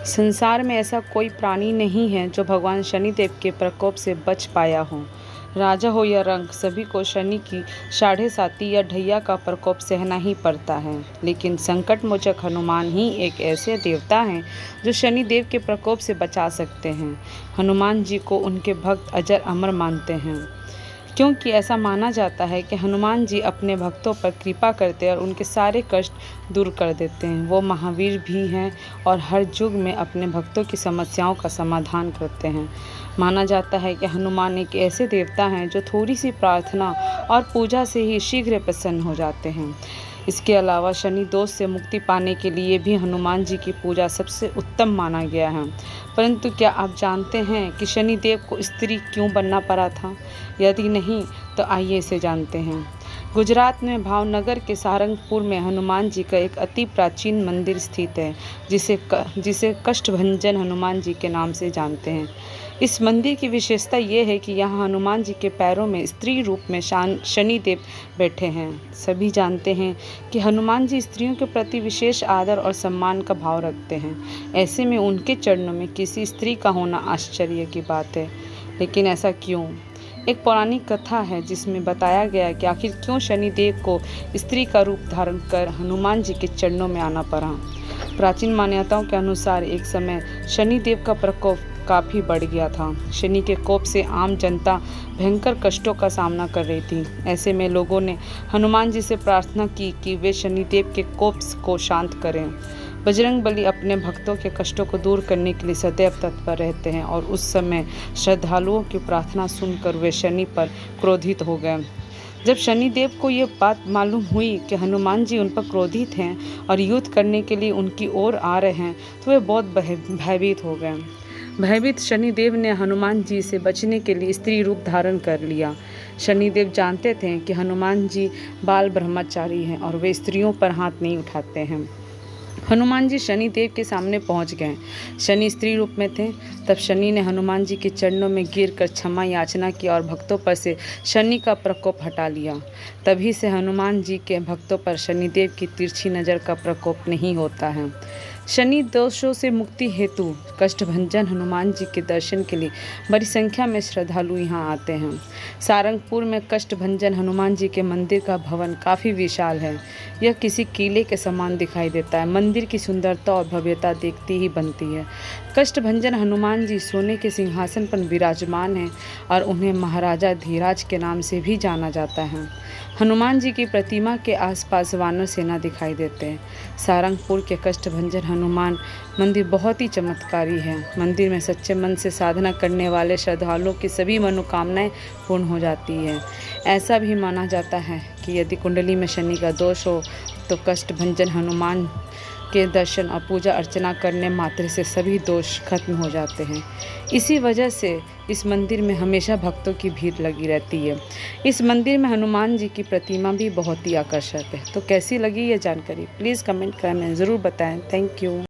संसार में ऐसा कोई प्राणी नहीं है जो भगवान शनिदेव के प्रकोप से बच पाया हो। राजा हो या रंक, सभी को शनि की साढ़े साती या ढैया का प्रकोप सहना ही पड़ता है। लेकिन संकट मोचक हनुमान ही एक ऐसे देवता हैं जो शनिदेव के प्रकोप से बचा सकते हैं। हनुमान जी को उनके भक्त अजर अमर मानते हैं, क्योंकि ऐसा माना जाता है कि हनुमान जी अपने भक्तों पर कृपा करते हैं और उनके सारे कष्ट दूर कर देते हैं। वो महावीर भी हैं और हर युग में अपने भक्तों की समस्याओं का समाधान करते हैं। माना जाता है कि हनुमान एक ऐसे देवता हैं जो थोड़ी सी प्रार्थना और पूजा से ही शीघ्र प्रसन्न हो जाते हैं। इसके अलावा शनि दोष से मुक्ति पाने के लिए भी हनुमान जी की पूजा सबसे उत्तम माना गया है। परंतु क्या आप जानते हैं कि शनिदेव को स्त्री क्यों बनना पड़ा था? यदि नहीं तो आइए इसे जानते हैं। गुजरात में भावनगर के सारंगपुर में हनुमान जी का एक अति प्राचीन मंदिर स्थित है, जिसे कष्टभंजन हनुमान जी के नाम से जानते हैं। इस मंदिर की विशेषता ये है कि यहाँ हनुमान जी के पैरों में स्त्री रूप में शनिदेव बैठे हैं। सभी जानते हैं कि हनुमान जी स्त्रियों के प्रति विशेष आदर और सम्मान का भाव रखते हैं। ऐसे में उनके चरणों में किसी स्त्री का होना आश्चर्य की बात है। लेकिन ऐसा क्यों? एक पौराणिक कथा है जिसमें बताया गया है कि आखिर क्यों शनिदेव को स्त्री का रूप धारण कर हनुमान जी के चरणों में आना पड़ा। प्राचीन मान्यताओं के अनुसार एक समय शनिदेव का प्रकोप काफ़ी बढ़ गया था। शनि के कोप से आम जनता भयंकर कष्टों का सामना कर रही थी। ऐसे में लोगों ने हनुमान जी से प्रार्थना की कि वे शनिदेव के कोप को शांत करें। बजरंगबली अपने भक्तों के कष्टों को दूर करने के लिए सदैव तत्पर रहते हैं और उस समय श्रद्धालुओं की प्रार्थना सुनकर वे शनि पर क्रोधित हो गए। जब शनिदेव को ये बात मालूम हुई कि हनुमान जी उन पर क्रोधित हैं और युद्ध करने के लिए उनकी ओर आ रहे हैं, तो वे बहुत भयभीत हो गए। भयभीत शनिदेव ने हनुमान जी से बचने के लिए स्त्री रूप धारण कर लिया। शनिदेव जानते थे कि हनुमान जी बाल ब्रह्मचारी हैं और वे स्त्रियों पर हाथ नहीं उठाते हैं। हनुमान जी शनिदेव के सामने पहुंच गए। शनि स्त्री रूप में थे। तब शनि ने हनुमान जी के चरणों में गिरकर क्षमा याचना की और भक्तों पर से शनि का प्रकोप हटा लिया। तभी से हनुमान जी के भक्तों पर शनिदेव की तिरछी नज़र का प्रकोप नहीं होता है। शनि दोषों से मुक्ति हेतु कष्टभंजन हनुमान जी के दर्शन के लिए बड़ी संख्या में श्रद्धालु यहाँ आते हैं। सारंगपुर में कष्टभंजन हनुमान जी के मंदिर का भवन काफ़ी विशाल है। यह किसी किले के समान दिखाई देता है। मंदिर की सुंदरता और भव्यता देखती ही बनती है। कष्टभंजन हनुमान जी सोने के सिंहासन पर विराजमान हैं और उन्हें महाराजा धीराज के नाम से भी जाना जाता है। हनुमान जी की प्रतिमा के आसपास वानर सेना दिखाई देते हैं। सारंगपुर के कष्टभंजन हनुमान मंदिर बहुत ही चमत्कारी है। मंदिर में सच्चे मन से साधना करने वाले श्रद्धालुओं की सभी मनोकामनाएं पूर्ण हो जाती है। ऐसा भी माना जाता है कि यदि कुंडली में शनि का दोष हो तो कष्टभंजन हनुमान के दर्शन और पूजा अर्चना करने मात्र से सभी दोष खत्म हो जाते हैं। इसी वजह से इस मंदिर में हमेशा भक्तों की भीड़ लगी रहती है। इस मंदिर में हनुमान जी की प्रतिमा भी बहुत ही आकर्षक है। तो कैसी लगी ये जानकारी प्लीज़ कमेंट करने ज़रूर बताएं। Thank you.